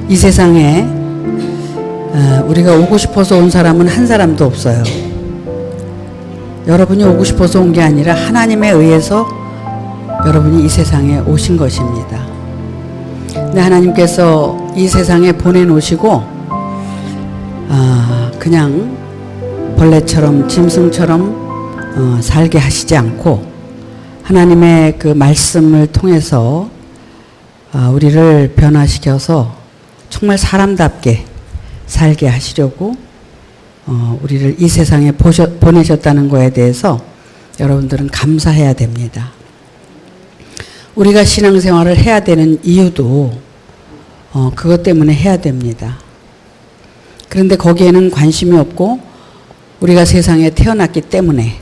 이 세상에 우리가 오고 싶어서 온 사람은 한 사람도 없어요. 여러분이 오고 싶어서 온 게 아니라 하나님에 의해서 여러분이 이 세상에 오신 것입니다. 근데 하나님께서 이 세상에 보내놓으시고 그냥 벌레처럼 짐승처럼 살게 하시지 않고 하나님의 그 말씀을 통해서 우리를 변화시켜서 정말 사람답게 살게 하시려고 우리를 이 세상에 보내셨다는 거에 대해서 여러분들은 감사해야 됩니다. 우리가 신앙생활을 해야 되는 이유도 그것 때문에 해야 됩니다. 그런데 거기에는 관심이 없고 우리가 세상에 태어났기 때문에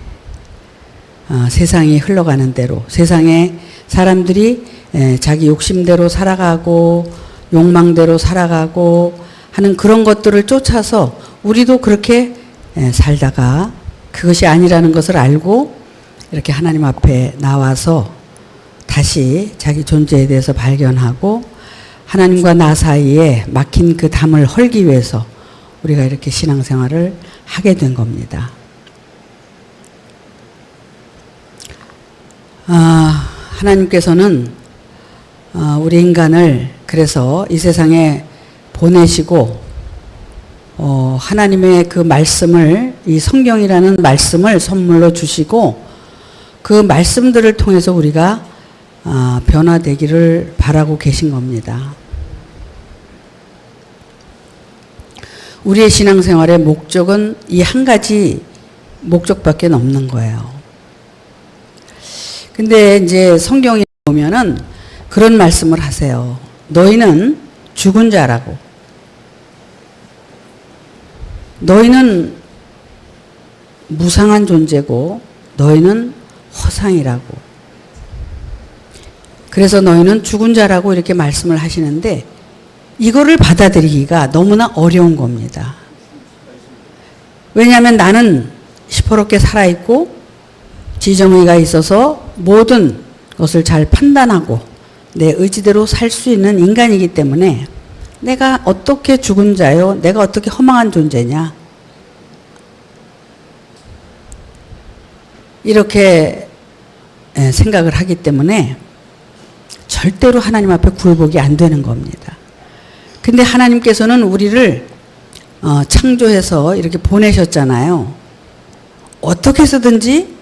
세상이 흘러가는 대로 세상에 사람들이 자기 욕심대로 살아가고 욕망대로 살아가고 하는 그런 것들을 쫓아서 우리도 그렇게 살다가 그것이 아니라는 것을 알고 이렇게 하나님 앞에 나와서 다시 자기 존재에 대해서 발견하고 하나님과 나 사이에 막힌 그 담을 헐기 위해서 우리가 이렇게 신앙생활을 하게 된 겁니다. 하나님께서는 우리 인간을 그래서 이 세상에 보내시고 하나님의 그 말씀을 이 성경이라는 말씀을 선물로 주시고 그 말씀들을 통해서 우리가 변화되기를 바라고 계신 겁니다. 우리의 신앙생활의 목적은 이 한 가지 목적밖에 없는 거예요. 근데 이제 성경에 보면은 그런 말씀을 하세요. 너희는 죽은 자라고. 너희는 무상한 존재고 너희는 허상이라고. 그래서 너희는 죽은 자라고 이렇게 말씀을 하시는데 이거를 받아들이기가 너무나 어려운 겁니다. 왜냐하면 나는 시퍼렇게 살아있고 지정의가 있어서 모든 것을 잘 판단하고 내 의지대로 살 수 있는 인간이기 때문에 내가 어떻게 죽은 자요? 내가 어떻게 허망한 존재냐? 이렇게 생각을 하기 때문에 절대로 하나님 앞에 굴복이 안 되는 겁니다. 근데 하나님께서는 우리를 창조해서 이렇게 보내셨잖아요. 어떻게 해서든지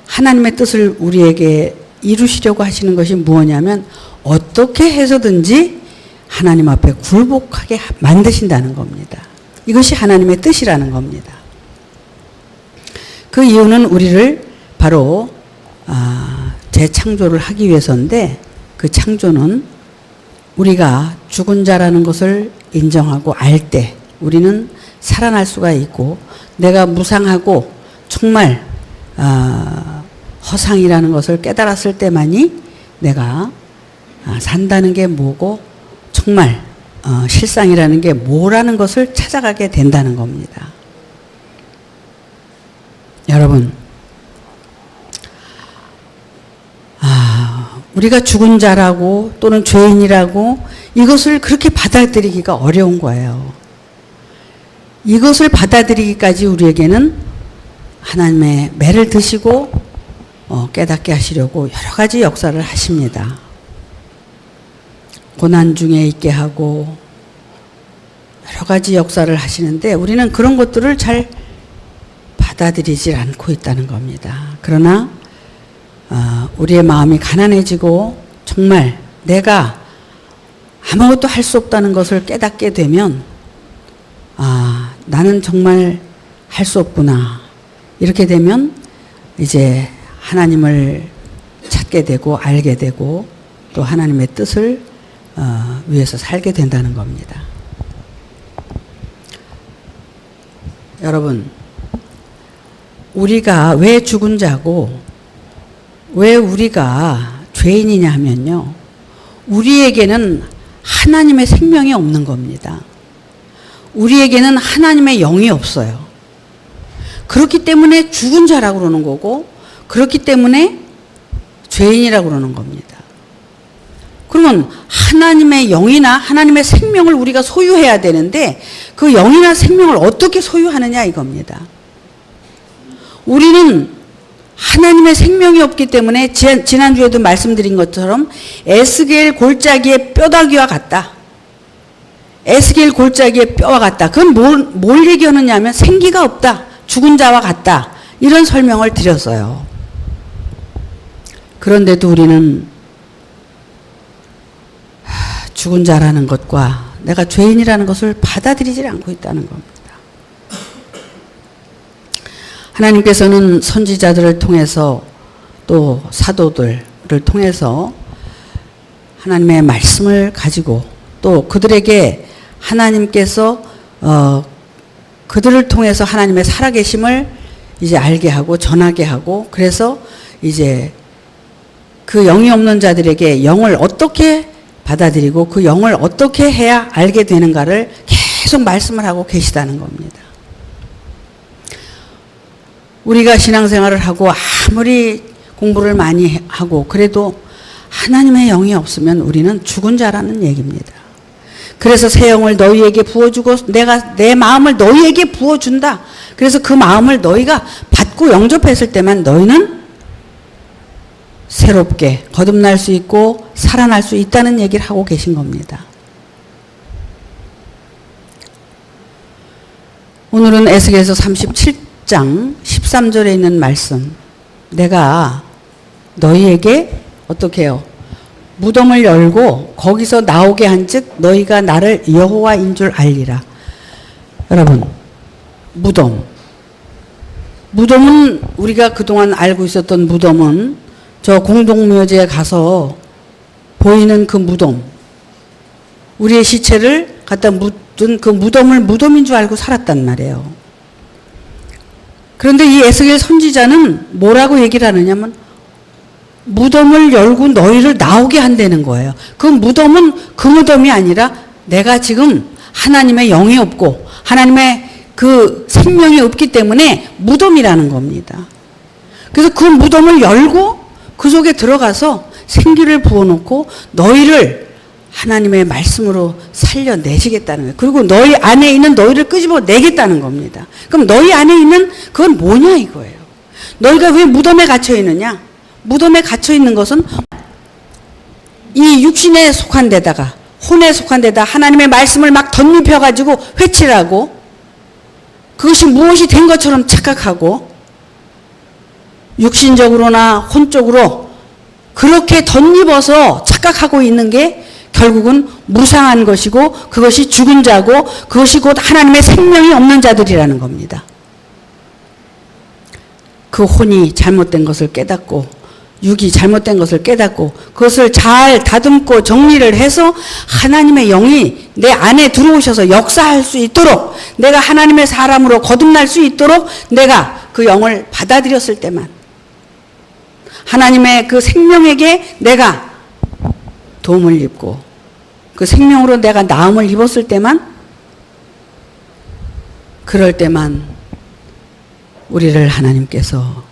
하나님의 뜻을 우리에게 이루시려고 하시는 것이 무엇이냐면 어떻게 해서든지 하나님 앞에 굴복하게 만드신다는 겁니다. 이것이 하나님의 뜻이라는 겁니다. 그 이유는 우리를 바로 재창조를 하기 위해서인데 그 창조는 우리가 죽은 자라는 것을 인정하고 알 때 우리는 살아날 수가 있고 내가 무상하고 정말 허상이라는 것을 깨달았을 때만이 내가 산다는 게 뭐고 정말 실상이라는 게 뭐라는 것을 찾아가게 된다는 겁니다. 여러분, 우리가 죽은 자라고 또는 죄인이라고 이것을 그렇게 받아들이기가 어려운 거예요. 이것을 받아들이기까지 우리에게는 하나님의 매를 드시고 깨닫게 하시려고 여러 가지 역사를 하십니다. 고난 중에 있게 하고 여러 가지 역사를 하시는데 우리는 그런 것들을 잘 받아들이질 않고 있다는 겁니다. 그러나 우리의 마음이 가난해지고 정말 내가 아무것도 할 수 없다는 것을 깨닫게 되면 나는 정말 할 수 없구나. 이렇게 되면 이제 하나님을 찾게 되고 알게 되고 또 하나님의 뜻을 위해서 살게 된다는 겁니다. 여러분, 우리가 왜 죽은 자고 왜 우리가 죄인이냐 하면요. 우리에게는 하나님의 생명이 없는 겁니다. 우리에게는 하나님의 영이 없어요. 그렇기 때문에 죽은 자라고 그러는 거고 그렇기 때문에 죄인이라고 그러는 겁니다. 그러면 하나님의 영이나 하나님의 생명을 우리가 소유해야 되는데 그 영이나 생명을 어떻게 소유하느냐 이겁니다. 우리는 하나님의 생명이 없기 때문에 지난주에도 말씀드린 것처럼 에스겔 골짜기의 뼈다귀와 같다. 에스겔 골짜기의 뼈와 같다. 그건 뭘 얘기하느냐 하면 생기가 없다. 죽은 자와 같다. 이런 설명을 드렸어요. 그런데도 우리는 죽은 자라는 것과 내가 죄인이라는 것을 받아들이지 않고 있다는 겁니다. 하나님께서는 선지자들을 통해서 또 사도들을 통해서 하나님의 말씀을 가지고 또 그들에게 하나님께서 그들을 통해서 하나님의 살아계심을 이제 알게 하고 전하게 하고 그래서 이제 그 영이 없는 자들에게 영을 어떻게 받아들이고 그 영을 어떻게 해야 알게 되는가를 계속 말씀을 하고 계시다는 겁니다. 우리가 신앙생활을 하고 아무리 공부를 많이 하고 그래도 하나님의 영이 없으면 우리는 죽은 자라는 얘기입니다. 그래서 새 영을 너희에게 부어주고 내가 내 마음을 너희에게 부어준다. 그래서 그 마음을 너희가 받고 영접했을 때만 너희는 새롭게 거듭날 수 있고 살아날 수 있다는 얘기를 하고 계신 겁니다. 오늘은 에스겔서 37장 13절에 있는 말씀. 내가 너희에게 어떻게 해요? 무덤을 열고 거기서 나오게 한즉 너희가 나를 여호와인 줄 알리라. 여러분, 무덤은 우리가 그동안 알고 있었던 무덤은 저 공동묘지에 가서 보이는 그 무덤, 우리의 시체를 갖다 묻은 그 무덤을 무덤인 줄 알고 살았단 말이에요. 그런데 이 에스겔 선지자는 뭐라고 얘기를 하느냐면 무덤을 열고 너희를 나오게 한다는 거예요. 그 무덤은 그 무덤이 아니라 내가 지금 하나님의 영이 없고 하나님의 그 생명이 없기 때문에 무덤이라는 겁니다. 그래서 그 무덤을 열고 그 속에 들어가서 생기를 부어놓고 너희를 하나님의 말씀으로 살려내시겠다는 거예요. 그리고 너희 안에 있는 너희를 끄집어내겠다는 겁니다. 그럼 너희 안에 있는 그건 뭐냐 이거예요. 너희가 왜 무덤에 갇혀 있느냐? 무덤에 갇혀 있는 것은 이 육신에 속한 데다가 혼에 속한 데다 하나님의 말씀을 막 덧입혀가지고 회치를 하고 그것이 무엇이 된 것처럼 착각하고 육신적으로나 혼적으로 그렇게 덧입어서 착각하고 있는 게 결국은 무상한 것이고 그것이 죽은 자고 그것이 곧 하나님의 생명이 없는 자들이라는 겁니다. 그 혼이 잘못된 것을 깨닫고 육이 잘못된 것을 깨닫고 그것을 잘 다듬고 정리를 해서 하나님의 영이 내 안에 들어오셔서 역사할 수 있도록 내가 하나님의 사람으로 거듭날 수 있도록 내가 그 영을 받아들였을 때만 하나님의 그 생명에게 내가 도움을 입고 그 생명으로 내가 나음을 입었을 때만 그럴 때만 우리를 하나님께서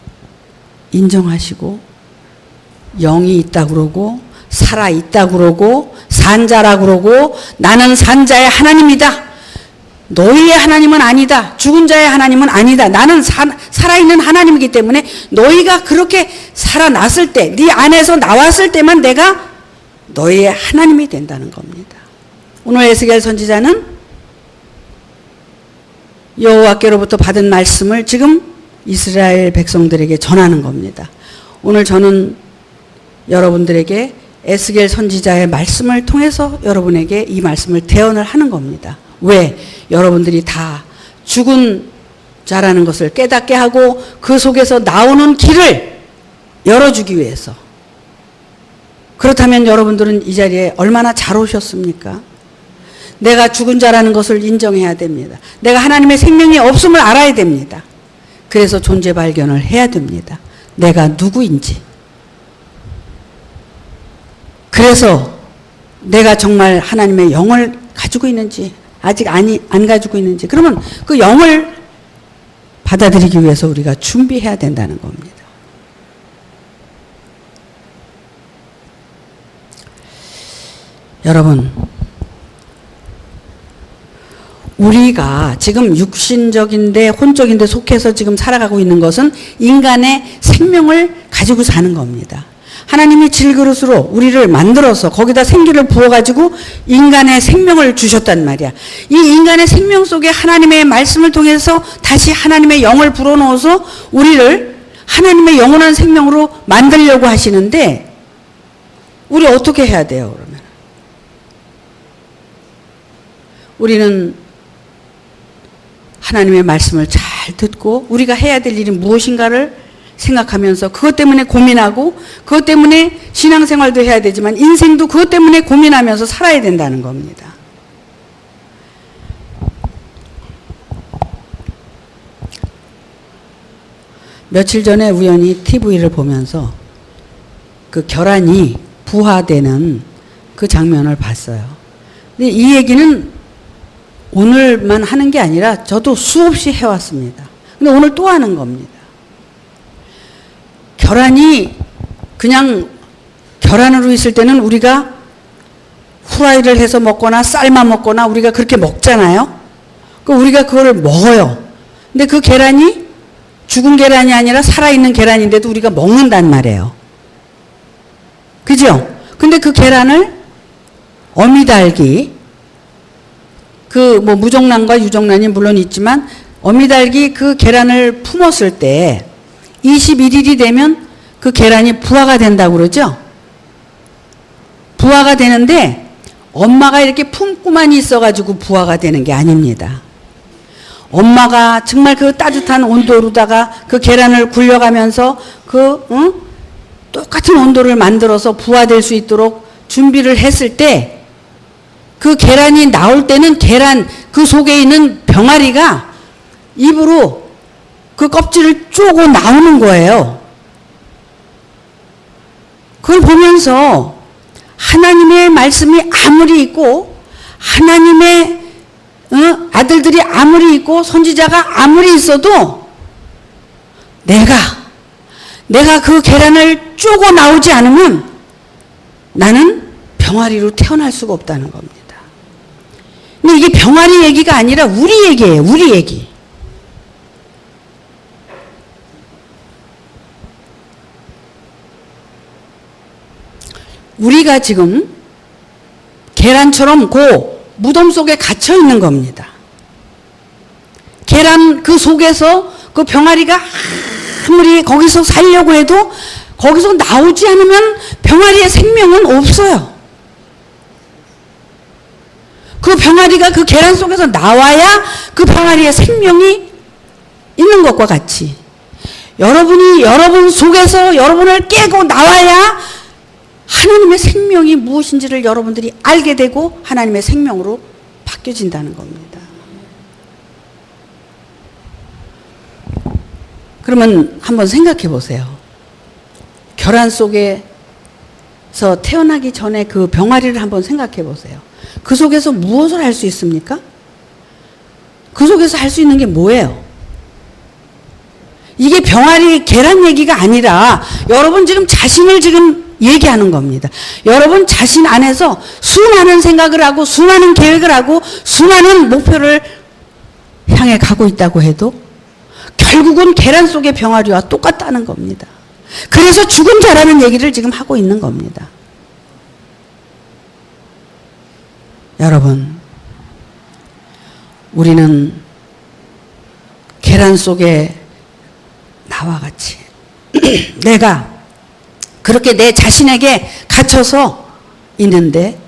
인정하시고 영이 있다고 그러고 살아있다고 그러고 산자라고 그러고 나는 산자의 하나님이다. 너희의 하나님은 아니다. 죽은 자의 하나님은 아니다. 나는 살아있는 하나님이기 때문에 너희가 그렇게 살아났을 때 네 안에서 나왔을 때만 내가 너희의 하나님이 된다는 겁니다. 오늘 에스겔 선지자는 여호와께로부터 받은 말씀을 지금 이스라엘 백성들에게 전하는 겁니다. 오늘 저는 여러분들에게 에스겔 선지자의 말씀을 통해서 여러분에게 이 말씀을 대언을 하는 겁니다. 왜? 여러분들이 다 죽은 자라는 것을 깨닫게 하고 그 속에서 나오는 길을 열어주기 위해서. 그렇다면 여러분들은 이 자리에 얼마나 잘 오셨습니까? 내가 죽은 자라는 것을 인정해야 됩니다. 내가 하나님의 생명이 없음을 알아야 됩니다. 그래서 존재 발견을 해야 됩니다. 내가 누구인지. 그래서 내가 정말 하나님의 영을 가지고 있는지 아직 안 가지고 있는지 그러면 그 영을 받아들이기 위해서 우리가 준비해야 된다는 겁니다. 여러분, 우리가 지금 육신적인데 혼적인데 속해서 지금 살아가고 있는 것은 인간의 생명을 가지고 사는 겁니다. 하나님이 질그릇으로 우리를 만들어서 거기다 생기를 부어가지고 인간의 생명을 주셨단 말이야. 이 인간의 생명 속에 하나님의 말씀을 통해서 다시 하나님의 영을 불어넣어서 우리를 하나님의 영원한 생명으로 만들려고 하시는데 우리 어떻게 해야 돼요, 그러면? 우리는 하나님의 말씀을 잘 듣고 우리가 해야 될 일이 무엇인가를 생각하면서 그것 때문에 고민하고 그것 때문에 신앙생활도 해야 되지만 인생도 그것 때문에 고민하면서 살아야 된다는 겁니다. 며칠 전에 우연히 TV를 보면서 그 계란이 부화되는 그 장면을 봤어요. 근데 이 얘기는 오늘만 하는 게 아니라 저도 수없이 해왔습니다. 근데 오늘 또 하는 겁니다. 계란이 그냥 계란으로 있을 때는 우리가 후라이를 해서 먹거나 삶아 먹거나 우리가 그렇게 먹잖아요. 우리가 그거를 먹어요. 근데 그 계란이 죽은 계란이 아니라 살아있는 계란인데도 우리가 먹는단 말이에요. 그죠? 근데 그 계란을 어미닭이 그 뭐 무정란과 유정란이 물론 있지만 어미닭이 그 계란을 품었을 때 21일이 되면 그 계란이 부화가 된다고 그러죠? 부화가 되는데 엄마가 이렇게 품고만 있어가지고 부화가 되는 게 아닙니다. 엄마가 정말 그 따뜻한 온도로다가 그 계란을 굴려가면서 똑같은 온도를 만들어서 부화될 수 있도록 준비를 했을 때 그 계란이 나올 때는 계란 그 속에 있는 병아리가 입으로 그 껍질을 쪼고 나오는 거예요. 그걸 보면서 하나님의 말씀이 아무리 있고 하나님의 아들들이 아무리 있고 선지자가 아무리 있어도 내가 그 계란을 쪼고 나오지 않으면 나는 병아리로 태어날 수가 없다는 겁니다. 근데 이게 병아리 얘기가 아니라 우리 얘기예요. 우리 얘기. 우리가 지금 계란처럼 그 무덤 속에 갇혀 있는 겁니다. 계란 그 속에서 그 병아리가 아무리 거기서 살려고 해도 거기서 나오지 않으면 병아리의 생명은 없어요. 그 병아리가 그 계란 속에서 나와야 그 병아리의 생명이 있는 것과 같이 여러분이 여러분 속에서 여러분을 깨고 나와야 하나님의 생명이 무엇인지를 여러분들이 알게 되고 하나님의 생명으로 바뀌어진다는 겁니다. 그러면 한번 생각해 보세요. 계란 속에서 태어나기 전에 그 병아리를 한번 생각해 보세요. 그 속에서 무엇을 할 수 있습니까? 그 속에서 할 수 있는 게 뭐예요? 이게 병아리 계란 얘기가 아니라 여러분 지금 자신을 지금 얘기하는 겁니다. 여러분 자신 안에서 수많은 생각을 하고 수많은 계획을 하고 수많은 목표를 향해 가고 있다고 해도 결국은 계란 속의 병아리와 똑같다는 겁니다. 그래서 죽은 자라는 얘기를 지금 하고 있는 겁니다. 여러분, 우리는 계란 속에 나와 같이 내가 그렇게 내 자신에게 갇혀서 있는데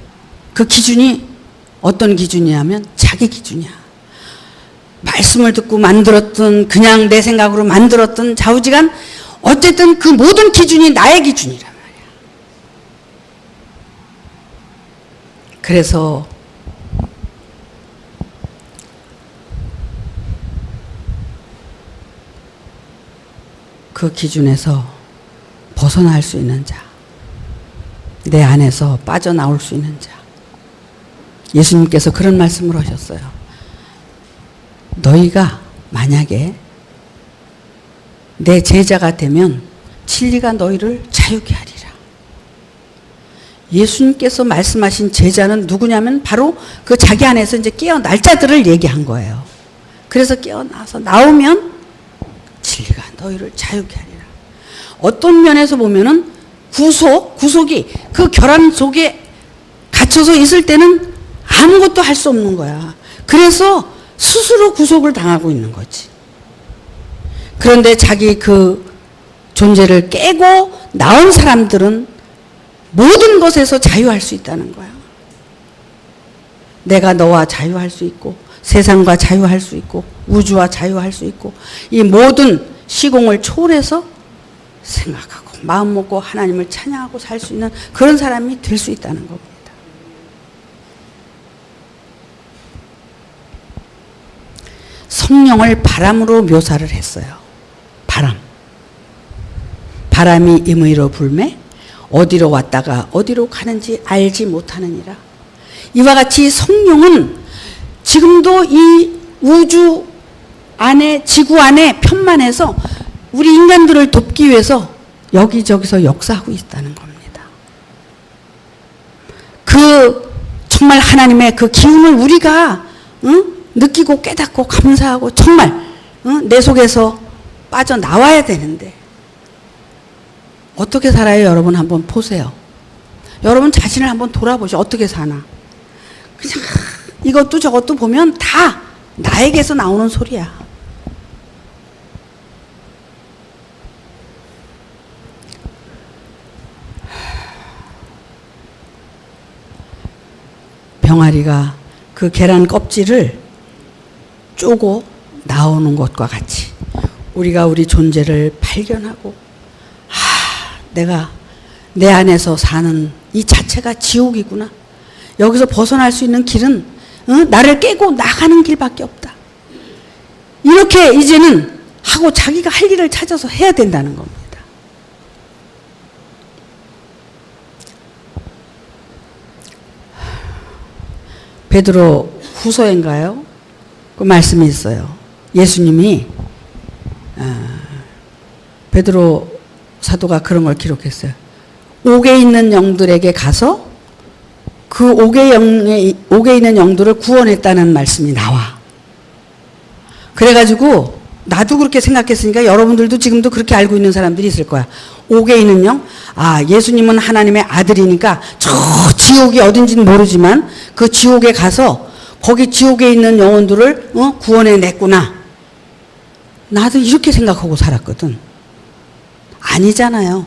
그 기준이 어떤 기준이냐면 자기 기준이야. 말씀을 듣고 만들었던 그냥 내 생각으로 만들었던 좌우지간 어쨌든 그 모든 기준이 나의 기준이란 말이야. 그래서 그 기준에서 벗어날 수 있는 자, 내 안에서 빠져나올 수 있는 자. 예수님께서 그런 말씀을 하셨어요. 너희가 만약에 내 제자가 되면 진리가 너희를 자유케 하리라. 예수님께서 말씀하신 제자는 누구냐면 바로 그 자기 안에서 이제 깨어날 자들을 얘기한 거예요. 그래서 깨어나서 나오면 진리가 너희를 자유케 하리라. 어떤 면에서 보면은 구속이 그 결함 속에 갇혀서 있을 때는 아무것도 할 수 없는 거야. 그래서 스스로 구속을 당하고 있는 거지. 그런데 자기 그 존재를 깨고 나온 사람들은 모든 것에서 자유할 수 있다는 거야. 내가 너와 자유할 수 있고 세상과 자유할 수 있고 우주와 자유할 수 있고 이 모든 시공을 초월해서 생각하고 마음 먹고 하나님을 찬양하고 살 수 있는 그런 사람이 될 수 있다는 겁니다. 성령을 바람으로 묘사를 했어요. 바람이 임의로 불매 어디로 왔다가 어디로 가는지 알지 못하느니라. 이와 같이 성령은 지금도 이 우주 안에 지구 안에 편만해서 우리 인간들을 돕기 위해서 여기저기서 역사하고 있다는 겁니다. 그 정말 하나님의 그 기운을 우리가 느끼고 깨닫고 감사하고 정말 내 속에서 빠져나와야 되는데 어떻게 살아요? 여러분 한번 보세요. 여러분 자신을 한번 돌아보시죠. 어떻게 사나. 그냥 이것도 저것도 보면 다 나에게서 나오는 소리야. 병아리가 그 계란 껍질을 쪼고 나오는 것과 같이 우리가 우리 존재를 발견하고 내가 내 안에서 사는 이 자체가 지옥이구나. 여기서 벗어날 수 있는 길은 나를 깨고 나가는 길밖에 없다. 이렇게 이제는 하고 자기가 할 일을 찾아서 해야 된다는 겁니다. 베드로 후서인가요? 그 말씀이 있어요. 예수님이 베드로 사도가 그런 걸 기록했어요. 옥에 있는 영들에게 가서 그 옥에 있는 영들을 구원했다는 말씀이 나와. 그래가지고 나도 그렇게 생각했으니까 여러분들도 지금도 그렇게 알고 있는 사람들이 있을 거야. 옥에 있는 영? 예수님은 하나님의 아들이니까 저 지옥이 어딘지는 모르지만 그 지옥에 가서 거기 지옥에 있는 영혼들을 구원해냈구나. 나도 이렇게 생각하고 살았거든. 아니잖아요.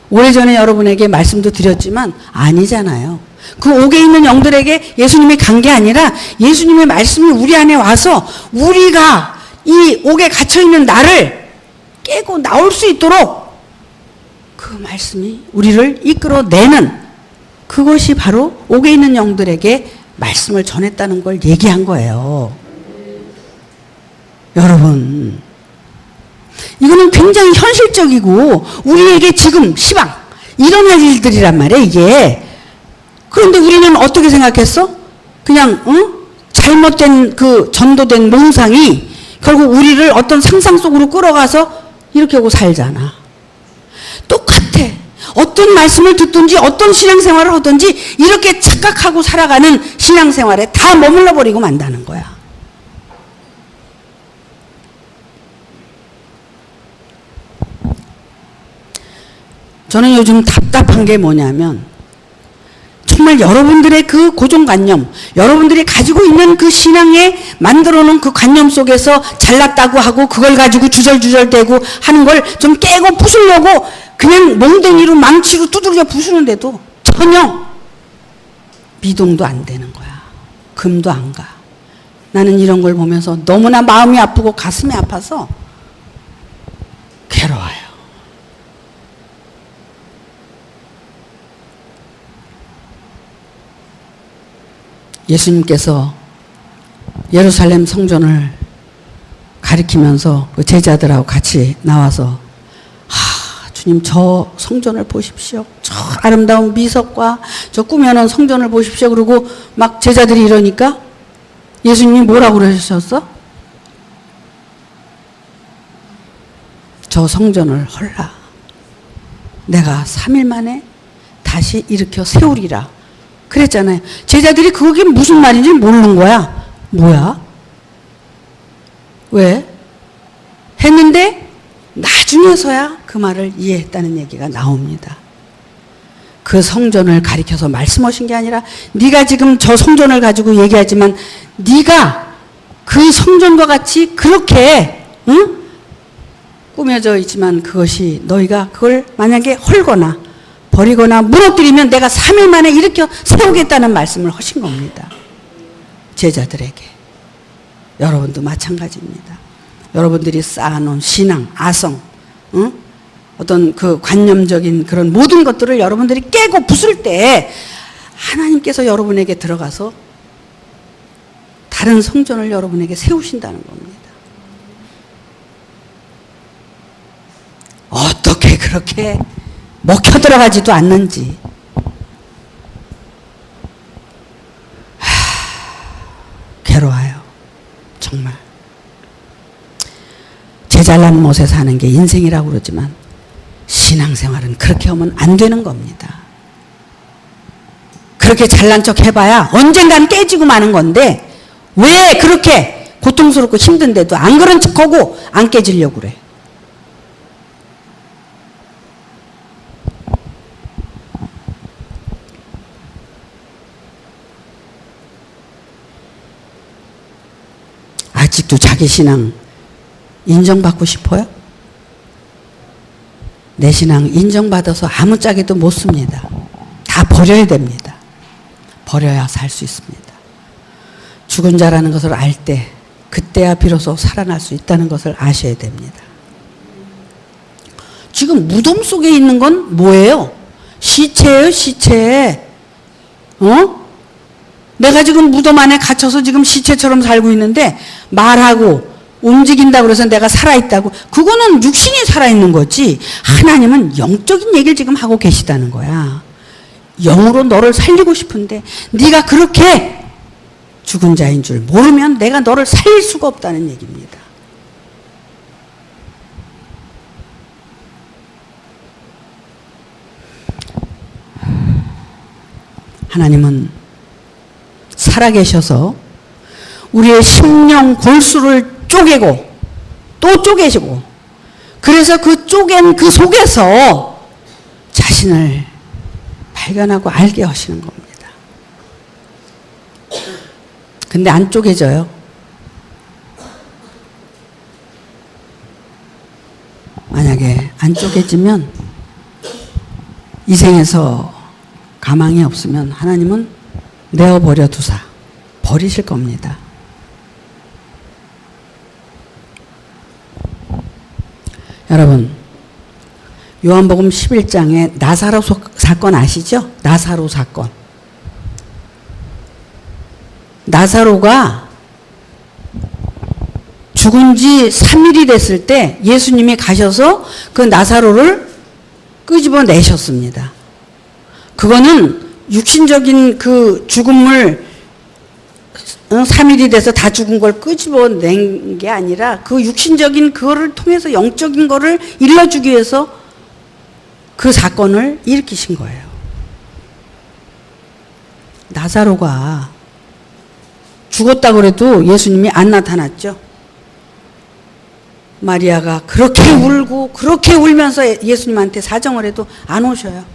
오래전에 여러분에게 말씀도 드렸지만 아니잖아요. 그 옥에 있는 영들에게 예수님이 간 게 아니라 예수님의 말씀이 우리 안에 와서 우리가 이 옥에 갇혀있는 나를 깨고 나올 수 있도록 그 말씀이 우리를 이끌어내는 그것이 바로 옥에 있는 영들에게 말씀을 전했다는 걸 얘기한 거예요. 여러분, 이거는 굉장히 현실적이고 우리에게 지금 시방 일어날 일들이란 말이에요, 이게. 그런데 우리는 어떻게 생각했어? 그냥 잘못된 그 전도된 몽상이 결국 우리를 어떤 상상 속으로 끌어가서 이렇게 하고 살잖아. 똑같아. 어떤 말씀을 듣든지 어떤 신앙생활을 하든지 이렇게 착각하고 살아가는 신앙생활에 다 머물러 버리고 만다는 거야. 저는 요즘 답답한 게 뭐냐면 정말 여러분들의 그 고정관념, 여러분들이 가지고 있는 그 신앙에 만들어놓은 그 관념 속에서 잘났다고 하고 그걸 가지고 주절주절대고 하는 걸 좀 깨고 부수려고 그냥 몽댕이로 망치로 두들겨 부수는데도 전혀 미동도 안 되는 거야. 금도 안 가. 나는 이런 걸 보면서 너무나 마음이 아프고 가슴이 아파서 괴로워요. 예수님께서 예루살렘 성전을 가리키면서 그 제자들하고 같이 나와서 주님 저 성전을 보십시오. 저 아름다운 미석과 저 꾸며놓은 성전을 보십시오. 그리고 막 제자들이 이러니까 예수님이 뭐라고 그러셨어? 저 성전을 헐라. 내가 3일 만에 다시 일으켜 세우리라 그랬잖아요. 제자들이 그게 무슨 말인지 모르는 거야. 뭐야? 왜? 했는데 나중에서야 그 말을 이해했다는 얘기가 나옵니다. 그 성전을 가리켜서 말씀하신 게 아니라 네가 지금 저 성전을 가지고 얘기하지만 네가 그 성전과 같이 그렇게 응? 꾸며져 있지만 그것이 너희가 그걸 만약에 헐거나 버리거나 무너뜨리면 내가 3일 만에 일으켜 세우겠다는 말씀을 하신 겁니다. 제자들에게. 여러분도 마찬가지입니다. 여러분들이 쌓아놓은 신앙, 아성, 응? 어떤 그 관념적인 그런 모든 것들을 여러분들이 깨고 부술 때 하나님께서 여러분에게 들어가서 다른 성전을 여러분에게 세우신다는 겁니다. 어떻게 그렇게 먹혀 들어가지도 않는지. 괴로워요. 정말. 제잘난 못에 사는 게 인생이라고 그러지만 신앙생활은 그렇게 하면 안 되는 겁니다. 그렇게 잘난 척 해봐야 언젠간 깨지고 마는 건데 왜 그렇게 고통스럽고 힘든데도 안 그런 척하고 안 깨지려고 그래. 아직도 자기 신앙 인정받고 싶어요? 내 신앙 인정받아서 아무짝에도 못 씁니다. 다 버려야 됩니다. 버려야 살 수 있습니다. 죽은 자라는 것을 알 때 그때야 비로소 살아날 수 있다는 것을 아셔야 됩니다. 지금 무덤 속에 있는 건 뭐예요? 시체예요, 시체. 내가 지금 무덤 안에 갇혀서 지금 시체처럼 살고 있는데 말하고 움직인다고 그래서 내가 살아있다고. 그거는 육신이 살아있는 거지. 하나님은 영적인 얘기를 지금 하고 계시다는 거야. 영으로 너를 살리고 싶은데 네가 그렇게 죽은 자인 줄 모르면 내가 너를 살릴 수가 없다는 얘기입니다. 하나님은 살아계셔서 우리의 심령 골수를 쪼개고 또 쪼개시고 그래서 그 쪼갠 그 속에서 자신을 발견하고 알게 하시는 겁니다. 근데 안 쪼개져요. 만약에 안 쪼개지면 이 생에서 가망이 없으면 하나님은 내어버려 두사 버리실 겁니다. 여러분, 요한복음 11장에 나사로 사건 아시죠? 나사로 사건. 나사로가 죽은 지 3일이 됐을 때 예수님이 가셔서 그 나사로를 끄집어 내셨습니다. 그거는 육신적인 그 죽음을 3일이 돼서 다 죽은 걸 끄집어낸 게 아니라 그 육신적인 그거를 통해서 영적인 거를 일러주기 위해서 그 사건을 일으키신 거예요. 나사로가 죽었다고 그래도 예수님이 안 나타났죠. 마리아가 그렇게 울고 그렇게 울면서 예수님한테 사정을 해도 안 오셔요.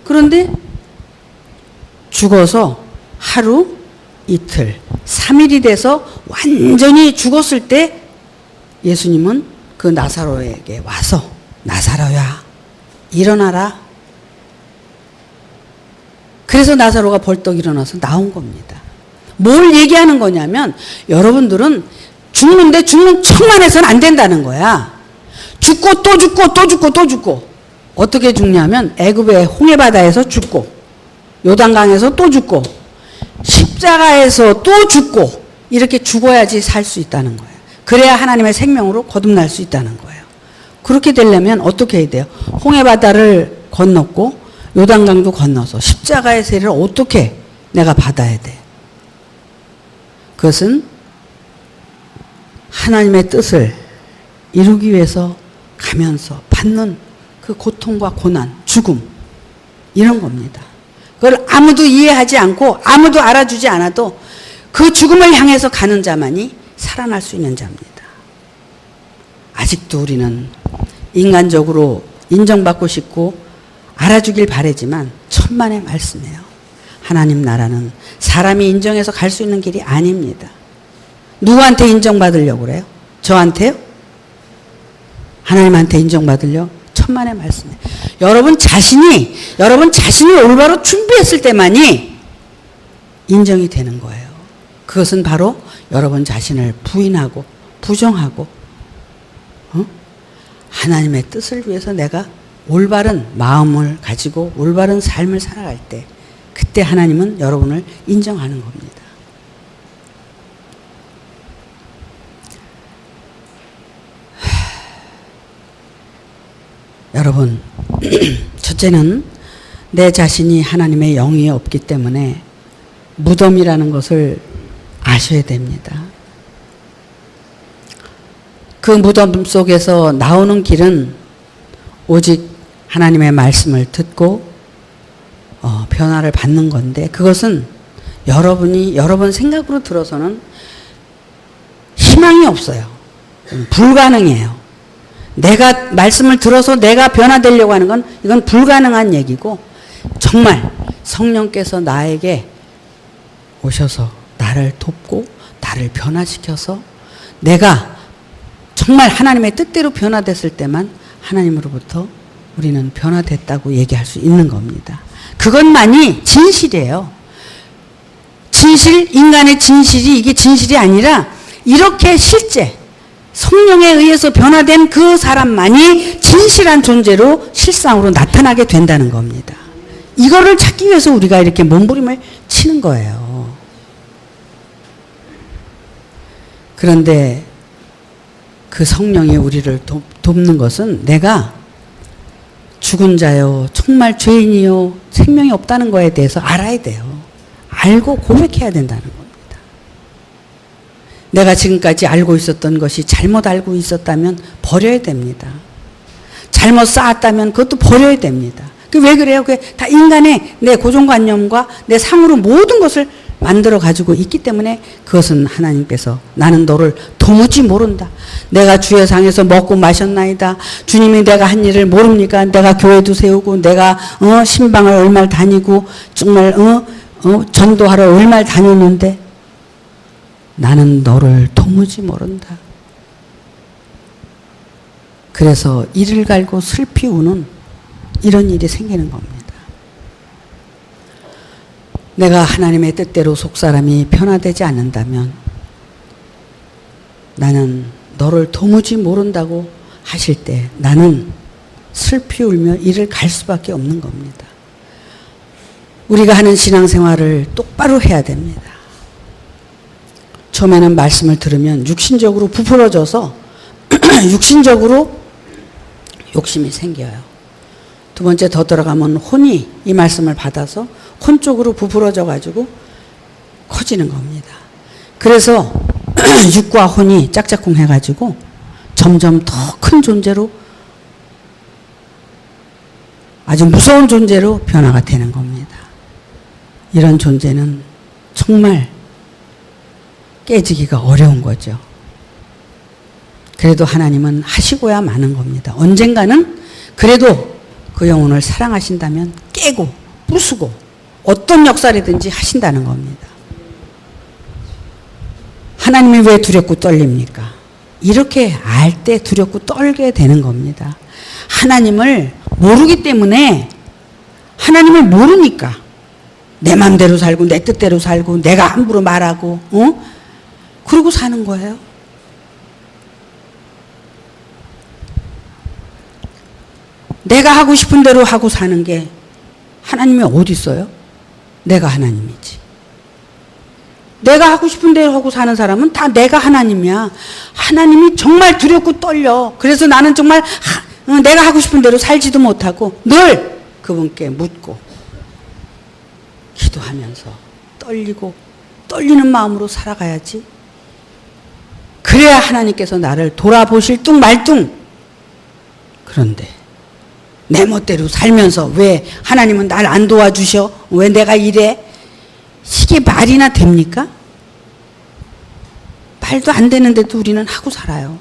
그런데 죽어서 하루, 이틀, 3일이 돼서 완전히 죽었을 때 예수님은 그 나사로에게 와서 나사로야 일어나라. 그래서 나사로가 벌떡 일어나서 나온 겁니다. 뭘 얘기하는 거냐면 여러분들은 죽는데 죽는 척만 해서는 안 된다는 거야. 죽고 또 죽고 또 죽고 또 죽고. 어떻게 죽냐면 애굽의 홍해바다에서 죽고 요단강에서 또 죽고 십자가에서 또 죽고 이렇게 죽어야지 살 수 있다는 거예요. 그래야 하나님의 생명으로 거듭날 수 있다는 거예요. 그렇게 되려면 어떻게 해야 돼요? 홍해바다를 건넜고 요단강도 건너서 십자가의 세를 어떻게 내가 받아야 돼? 그것은 하나님의 뜻을 이루기 위해서 가면서 받는 그 고통과 고난, 죽음 이런 겁니다. 그걸 아무도 이해하지 않고 아무도 알아주지 않아도 그 죽음을 향해서 가는 자만이 살아날 수 있는 자입니다. 아직도 우리는 인간적으로 인정받고 싶고 알아주길 바라지만 천만의 말씀이에요. 하나님 나라는 사람이 인정해서 갈 수 있는 길이 아닙니다. 누구한테 인정받으려고 그래요? 저한테요? 하나님한테 인정받으려? 천만의 말씀이에요. 여러분 자신이 올바로 준비했을 때만이 인정이 되는 거예요. 그것은 바로 여러분 자신을 부인하고 부정하고 하나님의 뜻을 위해서 내가 올바른 마음을 가지고 올바른 삶을 살아갈 때 그때 하나님은 여러분을 인정하는 겁니다. 여러분, 첫째는 내 자신이 하나님의 영이 없기 때문에 무덤이라는 것을 아셔야 됩니다. 그 무덤 속에서 나오는 길은 오직 하나님의 말씀을 듣고 변화를 받는 건데 그것은 여러분 생각으로 들어서는 희망이 없어요. 불가능해요. 내가 말씀을 들어서 내가 변화되려고 하는 건 이건 불가능한 얘기고 정말 성령께서 나에게 오셔서 나를 돕고 나를 변화시켜서 내가 정말 하나님의 뜻대로 변화됐을 때만 하나님으로부터 우리는 변화됐다고 얘기할 수 있는 겁니다. 그것만이 진실이에요. 인간의 진실이 이게 진실이 아니라 이렇게 실제 성령에 의해서 변화된 그 사람만이 진실한 존재로 실상으로 나타나게 된다는 겁니다. 이거를 찾기 위해서 우리가 이렇게 몸부림을 치는 거예요. 그런데 그 성령이 우리를 돕는 것은 내가 죽은 자요, 정말 죄인이요, 생명이 없다는 거에 대해서 알아야 돼요. 알고 고백해야 된다는 겁니다. 내가 지금까지 알고 있었던 것이 잘못 알고 있었다면 버려야 됩니다. 잘못 쌓았다면 그것도 버려야 됩니다. 왜 그래요? 그게 다 인간의 내 고정관념과 내 상으로 모든 것을 만들어 가지고 있기 때문에 그것은 하나님께서 나는 너를 도무지 모른다. 내가 주의 상에서 먹고 마셨나이다. 주님이 내가 한 일을 모릅니까? 내가 교회도 세우고 내가 신방을 얼마를 다니고 정말 전도하러 얼마를 다녔는데 나는 너를 도무지 모른다. 그래서 이를 갈고 슬피 우는 이런 일이 생기는 겁니다. 내가 하나님의 뜻대로 속사람이 변화되지 않는다면 나는 너를 도무지 모른다고 하실 때 나는 슬피 울며 이를 갈 수밖에 없는 겁니다. 우리가 하는 신앙생활을 똑바로 해야 됩니다. 처음에는 말씀을 들으면 육신적으로 부풀어져서 육신적으로 욕심이 생겨요. 두 번째 더 들어가면 혼이 이 말씀을 받아서 혼 쪽으로 부풀어져 가지고 커지는 겁니다. 그래서 육과 혼이 짝짝꿍 해가지고 점점 더 큰 존재로 아주 무서운 존재로 변화가 되는 겁니다. 이런 존재는 정말 깨지기가 어려운 거죠. 그래도 하나님은 하시고야 마는 겁니다. 언젠가는 그래도 그 영혼을 사랑하신다면 깨고 부수고 어떤 역사라든지 하신다는 겁니다. 하나님이 왜 두렵고 떨립니까? 이렇게 알 때 두렵고 떨게 되는 겁니다. 하나님을 모르기 때문에 하나님을 모르니까 내 마음대로 살고 내 뜻대로 살고 내가 함부로 말하고 그러고 사는 거예요. 내가 하고 싶은 대로 하고 사는 게 하나님이 어디 있어요? 내가 하나님이지. 내가 하고 싶은 대로 하고 사는 사람은 다 내가 하나님이야. 하나님이 정말 두렵고 떨려. 그래서 나는 정말 내가 하고 싶은 대로 살지도 못하고 늘 그분께 묻고 기도하면서 떨리는 마음으로 살아가야지. 그래야 하나님께서 나를 돌아보실 뚱 말뚱. 그런데 내 멋대로 살면서 왜 하나님은 날 안 도와주셔? 왜 내가 이래? 이게 말이나 됩니까? 말도 안 되는데도 우리는 하고 살아요.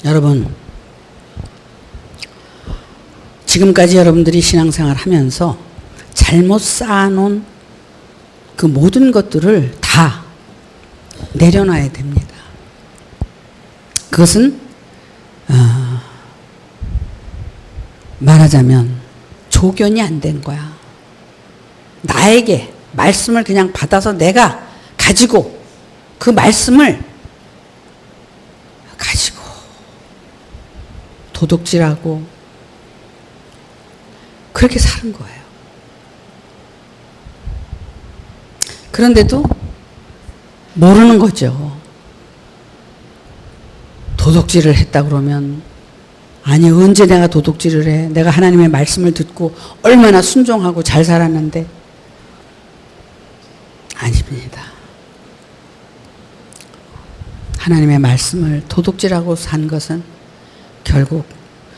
여러분, 지금까지 여러분들이 신앙생활 하면서 잘못 쌓아놓은 그 모든 것들을 다 내려놔야 됩니다. 그것은 말하자면 조견이 안 된 거야. 나에게 말씀을 그냥 받아서 내가 가지고 그 말씀을 가지고 도둑질하고 그렇게 사는 거예요. 그런데도 모르는 거죠. 도둑질을 했다 그러면 아니 언제 내가 도둑질을 해. 내가 하나님의 말씀을 듣고 얼마나 순종하고 잘 살았는데. 아닙니다. 하나님의 말씀을 도둑질하고 산 것은 결국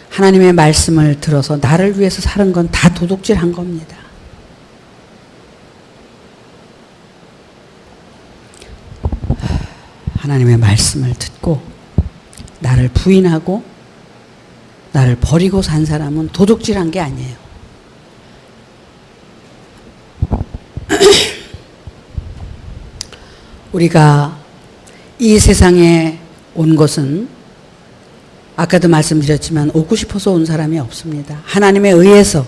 하나님의 말씀을 들어서 나를 위해서 사는 건 다 도둑질한 겁니다. 하나님의 말씀을 듣고 나를 부인하고 나를 버리고 산 사람은 도둑질한 게 아니에요. 우리가 이 세상에 온 것은 아까도 말씀드렸지만 오고 싶어서 온 사람이 없습니다. 하나님에 의해서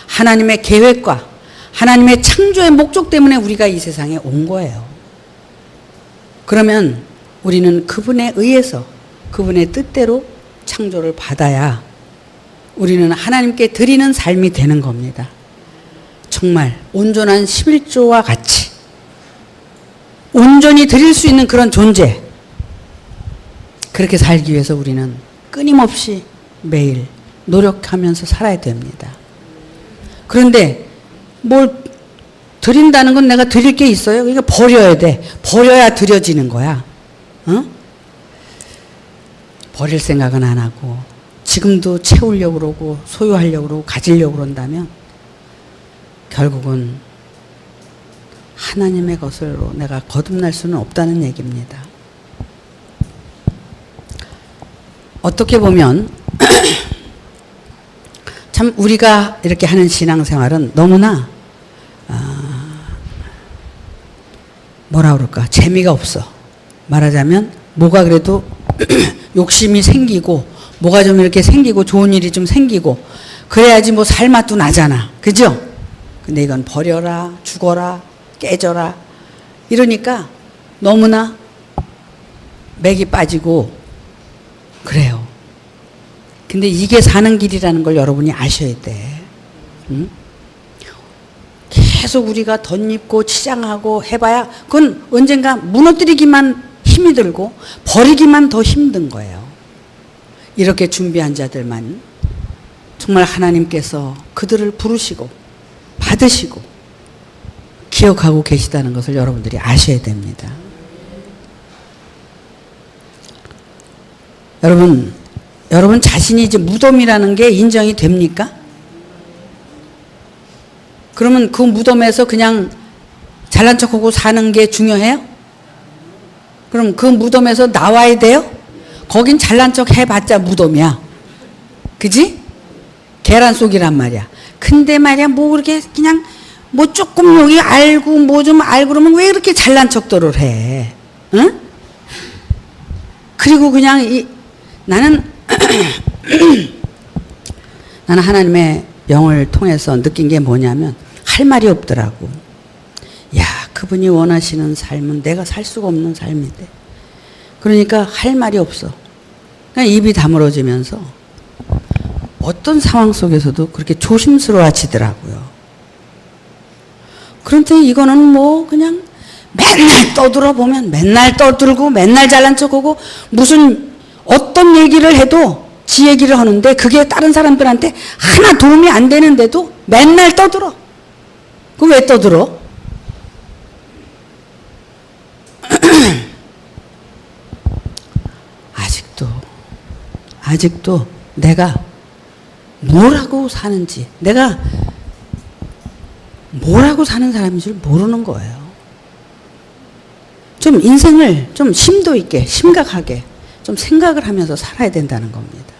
하나님의 계획과 하나님의 창조의 목적 때문에 우리가 이 세상에 온 거예요. 그러면 우리는 그분에 의해서 그분의 뜻대로 창조를 받아야 우리는 하나님께 드리는 삶이 되는 겁니다. 정말 온전한 11조와 같이 온전히 드릴 수 있는 그런 존재, 그렇게 살기 위해서 우리는 끊임없이 매일 노력하면서 살아야 됩니다. 그런데 뭘 드린다는 건 내가 드릴 게 있어요? 이거 버려야 돼. 버려야 드려지는 거야. 어? 버릴 생각은 안 하고 지금도 채우려고 그러고 소유하려고 그러고 가지려고 그런다면 결국은 하나님의 것으로 내가 거듭날 수는 없다는 얘기입니다. 어떻게 보면 참 우리가 이렇게 하는 신앙생활은 너무나 뭐라 그럴까 재미가 없어. 말하자면 뭐가 그래도 욕심이 생기고 뭐가 좀 이렇게 생기고 좋은 일이 좀 생기고 그래야지 뭐 살맛도 나잖아. 그죠? 근데 이건 버려라 죽어라 깨져라 이러니까 너무나 맥이 빠지고 그래요. 근데 이게 사는 길이라는 걸 여러분이 아셔야 돼. 응? 계속 우리가 덧입고 치장하고 해봐야 그건 언젠가 무너뜨리기만 힘이 들고 버리기만 더 힘든 거예요. 이렇게 준비한 자들만 정말 하나님께서 그들을 부르시고 받으시고 기억하고 계시다는 것을 여러분들이 아셔야 됩니다. 여러분 자신이 이제 무덤이라는 게 인정이 됩니까? 그러면 그 무덤에서 그냥 잘난 척하고 사는 게 중요해요? 그럼 그 무덤에서 나와야 돼요? 거긴 잘난 척 해봤자 무덤이야. 그지? 계란 속이란 말이야. 근데 말이야 뭐 그렇게 그냥 뭐 조금 여기 알고 뭐 좀 알고 그러면 왜 이렇게 잘난 척들을 해? 응? 그리고 그냥 나는 하나님의 영을 통해서 느낀 게 뭐냐면 할 말이 없더라고. 야, 그분이 원하시는 삶은 내가 살 수가 없는 삶인데. 그러니까 할 말이 없어. 그냥 입이 다물어지면서 어떤 상황 속에서도 그렇게 조심스러워지더라고요. 그런데 이거는 뭐 그냥 맨날 떠들어 보면 맨날 떠들고 맨날 잘난 척하고 무슨 어떤 얘기를 해도 지 얘기를 하는데 그게 다른 사람들한테 하나 도움이 안 되는데도 맨날 떠들어. 그거 왜 떠들어? 아직도 내가 뭐라고 사는지, 내가 뭐라고 사는 사람인 줄 모르는 거예요. 좀 인생을 좀 심도 있게, 심각하게 좀 생각을 하면서 살아야 된다는 겁니다.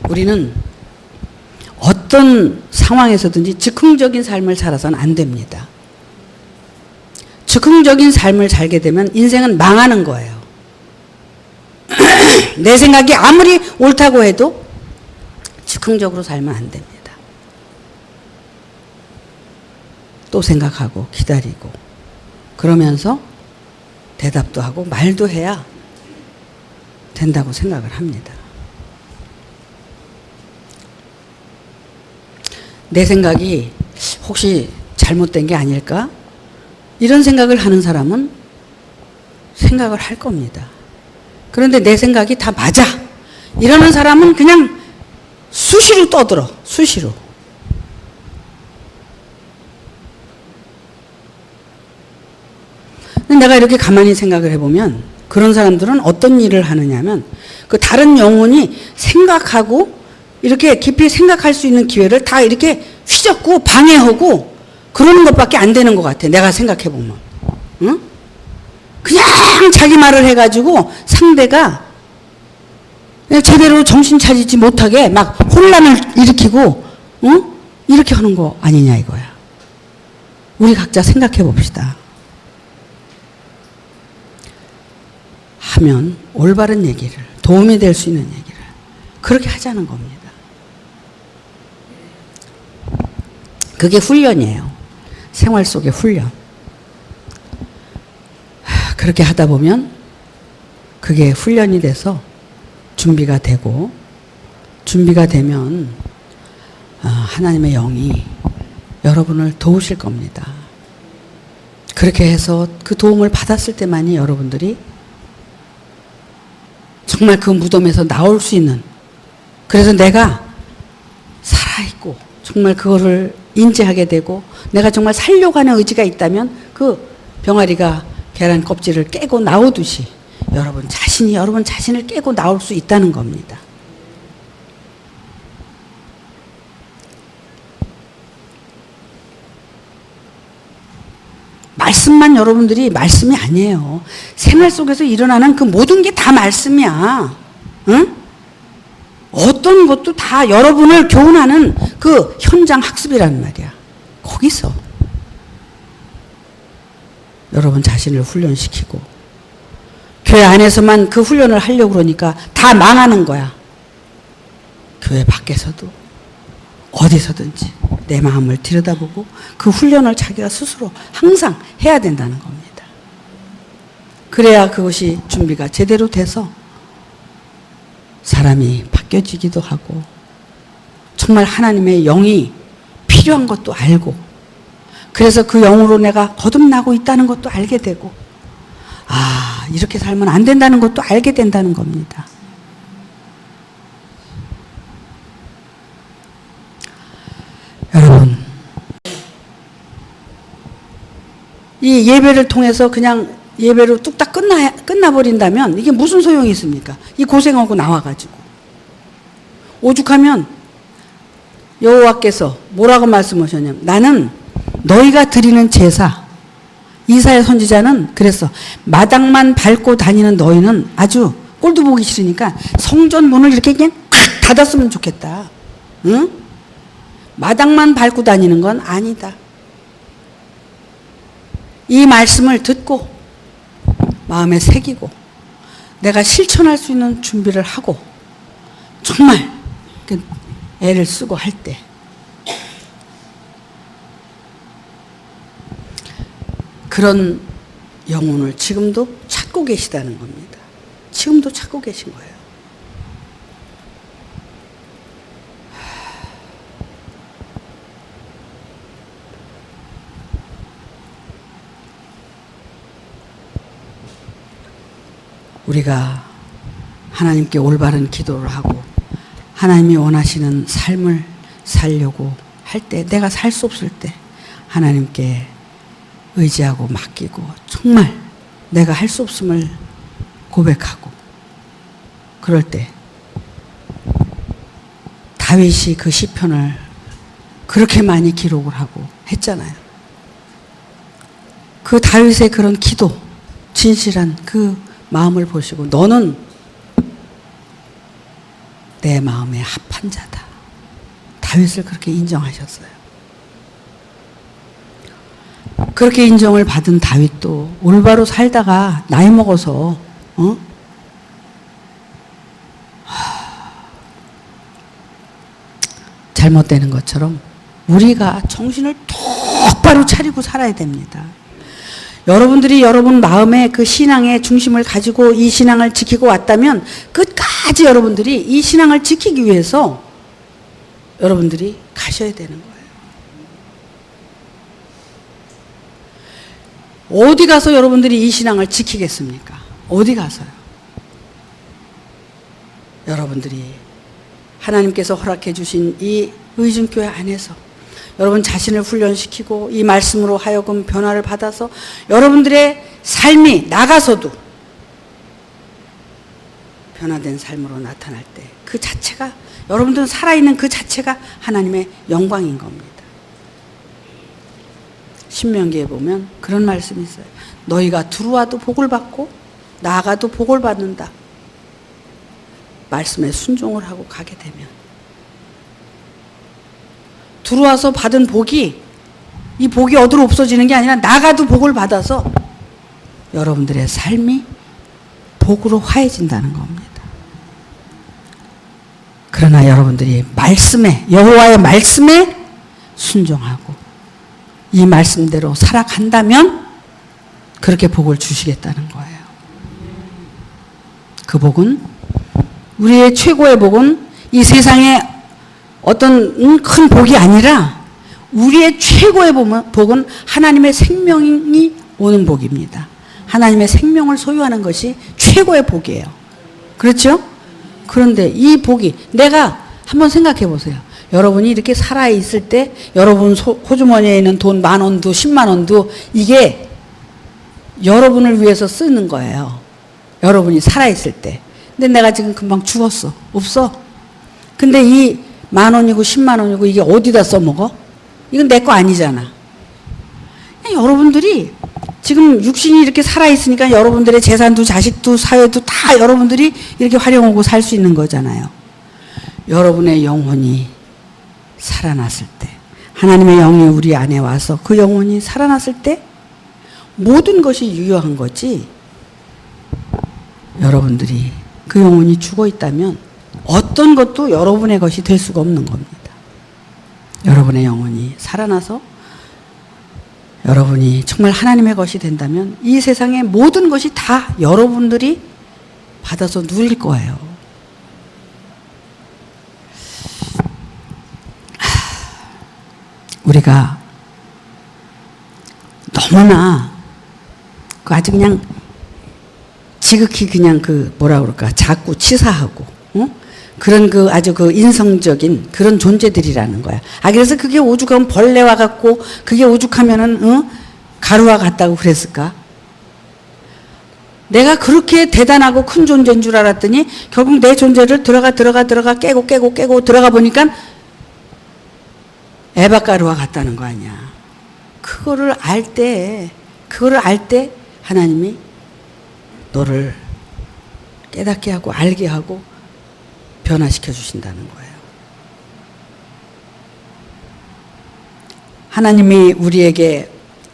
우리는 어떤 상황에서든지 즉흥적인 삶을 살아서는 안 됩니다. 즉흥적인 삶을 살게 되면 인생은 망하는 거예요. 내 생각이 아무리 옳다고 해도 즉흥적으로 살면 안 됩니다. 또 생각하고 기다리고 그러면서 대답도 하고 말도 해야 된다고 생각을 합니다. 내 생각이 혹시 잘못된 게 아닐까? 이런 생각을 하는 사람은 생각을 할 겁니다. 그런데 내 생각이 다 맞아. 이러는 사람은 그냥 수시로 떠들어. 수시로. 내가 이렇게 가만히 생각을 해보면 그런 사람들은 어떤 일을 하느냐면 그 다른 영혼이 생각하고 이렇게 깊이 생각할 수 있는 기회를 다 이렇게 휘젓고 방해하고 그러는 것밖에 안 되는 것 같아. 내가 생각해보면. 응? 그냥 자기 말을 해가지고 상대가 제대로 정신 차리지 못하게 막 혼란을 일으키고, 응? 이렇게 하는 거 아니냐 이거야. 우리 각자 생각해 봅시다. 하면 올바른 얘기를, 도움이 될 수 있는 얘기를 그렇게 하자는 겁니다. 그게 훈련이에요. 생활 속의 훈련. 그렇게 하다 보면 그게 훈련이 돼서 준비가 되고, 준비가 되면 하나님의 영이 여러분을 도우실 겁니다. 그렇게 해서 그 도움을 받았을 때만이 여러분들이 정말 그 무덤에서 나올 수 있는, 그래서 내가 살아있고 정말 그거를 인지하게 되고 내가 정말 살려고 하는 의지가 있다면 그 병아리가 계란 껍질을 깨고 나오듯이 여러분 자신이 여러분 자신을 깨고 나올 수 있다는 겁니다. 말씀만 여러분들이 말씀이 아니에요. 생활 속에서 일어나는 그 모든 게 다 말씀이야. 응? 어떤 것도 다 여러분을 교훈하는 그 현장 학습이란 말이야. 거기서 여러분 자신을 훈련시키고, 교회 안에서만 그 훈련을 하려고 그러니까 다 망하는 거야. 교회 밖에서도 어디서든지 내 마음을 들여다보고 그 훈련을 자기가 스스로 항상 해야 된다는 겁니다. 그래야 그것이 준비가 제대로 돼서 사람이 바뀌어지기도 하고 정말 하나님의 영이 필요한 것도 알고, 그래서 그 영으로 내가 거듭나고 있다는 것도 알게 되고, 아, 이렇게 살면 안 된다는 것도 알게 된다는 겁니다. 여러분, 이 예배를 통해서 그냥 예배로 뚝딱 끝나버린다면 이게 무슨 소용이 있습니까? 이 고생하고 나와가지고. 오죽하면 여호와께서 뭐라고 말씀하셨냐면, 나는 너희가 드리는 제사, 이사야 선지자는 그랬어. 마당만 밟고 다니는 너희는 아주 꼴도 보기 싫으니까 성전 문을 이렇게 그냥 탁 닫았으면 좋겠다. 응? 마당만 밟고 다니는 건 아니다. 이 말씀을 듣고 마음에 새기고 내가 실천할 수 있는 준비를 하고 정말 애를 쓰고 할 때 그런 영혼을 지금도 찾고 계시다는 겁니다. 지금도 찾고 계신 거예요. 우리가 하나님께 올바른 기도를 하고 하나님이 원하시는 삶을 살려고 할 때, 내가 살 수 없을 때 하나님께 의지하고 맡기고 정말 내가 할 수 없음을 고백하고, 그럴 때 다윗이 그 시편을 그렇게 많이 기록을 하고 했잖아요. 그 다윗의 그런 기도, 진실한 그 마음을 보시고 너는 내 마음에 합한 자다. 다윗을 그렇게 인정하셨어요. 그렇게 인정을 받은 다윗도 올바로 살다가 나이 먹어서 잘못되는 것처럼 우리가 정신을 똑바로 차리고 살아야 됩니다. 여러분들이 여러분 마음의 그 신앙의 중심을 가지고 이 신앙을 지키고 왔다면 끝까지 여러분들이 이 신앙을 지키기 위해서 여러분들이 가셔야 되는 거예요. 어디 가서 여러분들이 이 신앙을 지키겠습니까? 어디 가서요? 여러분들이 하나님께서 허락해 주신 이 의중교회 안에서 여러분 자신을 훈련시키고 이 말씀으로 하여금 변화를 받아서 여러분들의 삶이 나가서도 변화된 삶으로 나타날 때 그 자체가, 여러분들은 살아있는 그 자체가 하나님의 영광인 겁니다. 신명기에 보면 그런 말씀이 있어요. 너희가 들어와도 복을 받고 나아가도 복을 받는다. 말씀에 순종을 하고 가게 되면 들어와서 받은 복이, 이 복이 어디로 없어지는 게 아니라 나가도 복을 받아서 여러분들의 삶이 복으로 화해진다는 겁니다. 그러나 여러분들이 말씀에, 여호와의 말씀에 순종하고 이 말씀대로 살아간다면 그렇게 복을 주시겠다는 거예요. 그 복은, 우리의 최고의 복은 이 세상에 어떤 큰 복이 아니라 우리의 최고의 복은 하나님의 생명이 오는 복입니다. 하나님의 생명을 소유하는 것이 최고의 복이에요. 그렇죠? 그런데 이 복이, 내가 한번 생각해 보세요. 여러분이 이렇게 살아있을 때 여러분 호주머니에 있는 돈 10,000원도 100,000원도 이게 여러분을 위해서 쓰는 거예요. 여러분이 살아있을 때. 근데 내가 지금 금방 죽었어. 없어. 근데 이 10,000원이고 100,000원이고 이게 어디다 써먹어? 이건 내 거 아니잖아. 여러분들이 지금 육신이 이렇게 살아있으니까 여러분들의 재산도 자식도 사회도 다 여러분들이 이렇게 활용하고 살 수 있는 거잖아요. 여러분의 영혼이 살아났을 때, 하나님의 영이 우리 안에 와서 그 영혼이 살아났을 때 모든 것이 유효한 거지, 여러분들이 그 영혼이 죽어 있다면 어떤 것도 여러분의 것이 될 수가 없는 겁니다. 여러분의 영혼이 살아나서 여러분이 정말 하나님의 것이 된다면 이 세상의 모든 것이 다 여러분들이 받아서 누릴 거예요. 우리가 너무나 아주 그냥 지극히 그냥 그 뭐라 그럴까, 자꾸 치사하고 그런 그 아주 그 인성적인 그런 존재들이라는 거야. 그래서 그게 오죽하면 벌레와 같고 그게 오죽하면은 가루와 같다고 그랬을까? 내가 그렇게 대단하고 큰 존재인 줄 알았더니 결국 내 존재를 들어가 깨고 들어가 보니까 에바가루와 같다는 거 아니야. 그거를 알 때 하나님이 너를 깨닫게 하고 알게 하고 변화시켜 주신다는 거예요. 하나님이 우리를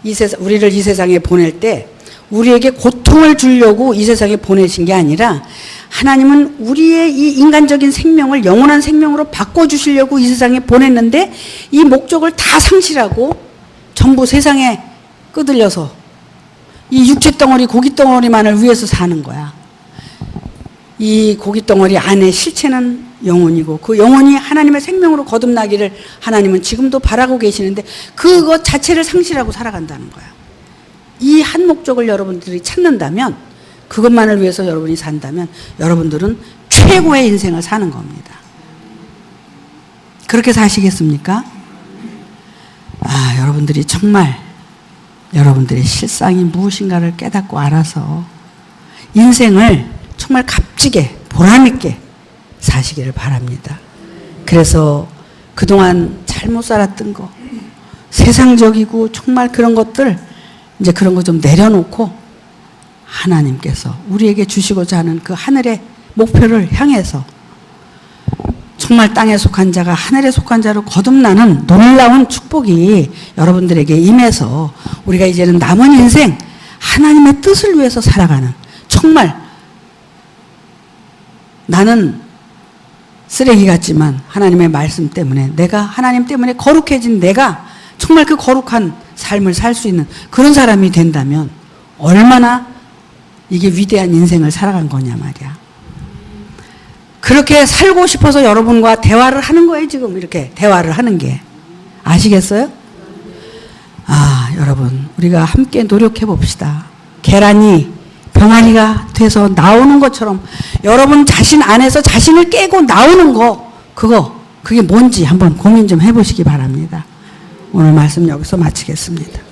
이 세상에 보낼 때 우리에게 고통을 주려고 이 세상에 보내신 게 아니라 하나님은 우리의 이 인간적인 생명을 영원한 생명으로 바꿔주시려고 이 세상에 보냈는데 이 목적을 다 상실하고 전부 세상에 끄들려서 이 육체덩어리 고깃덩어리만을 위해서 사는 거야. 이 고깃덩어리 안에 실체는 영혼이고 그 영혼이 하나님의 생명으로 거듭나기를 하나님은 지금도 바라고 계시는데 그것 자체를 상실하고 살아간다는 거야. 이 한 목적을 여러분들이 찾는다면 그것만을 위해서 여러분이 산다면 여러분들은 최고의 인생을 사는 겁니다. 그렇게 사시겠습니까? 여러분들이 정말 여러분들의 실상이 무엇인가를 깨닫고 알아서 인생을 정말 값지게 보람있게 사시기를 바랍니다. 그래서 그동안 잘못 살았던 거, 세상적이고 정말 그런 것들, 이제 그런 거 좀 내려놓고 하나님께서 우리에게 주시고자 하는 그 하늘의 목표를 향해서 정말 땅에 속한 자가 하늘에 속한 자로 거듭나는 놀라운 축복이 여러분들에게 임해서 우리가 이제는 남은 인생 하나님의 뜻을 위해서 살아가는, 정말 나는 쓰레기 같지만 하나님의 말씀 때문에, 내가 하나님 때문에 거룩해진 내가 정말 그 거룩한 삶을 살 수 있는 그런 사람이 된다면 얼마나 이게 위대한 인생을 살아간 거냐 말이야. 그렇게 살고 싶어서 여러분과 대화를 하는 거예요. 지금 이렇게 대화를 하는 게. 아시겠어요? 여러분, 우리가 함께 노력해 봅시다. 계란이 병아리가 돼서 나오는 것처럼 여러분 자신 안에서 자신을 깨고 나오는 거, 그게 뭔지 한번 고민 좀 해보시기 바랍니다. 오늘 말씀 여기서 마치겠습니다.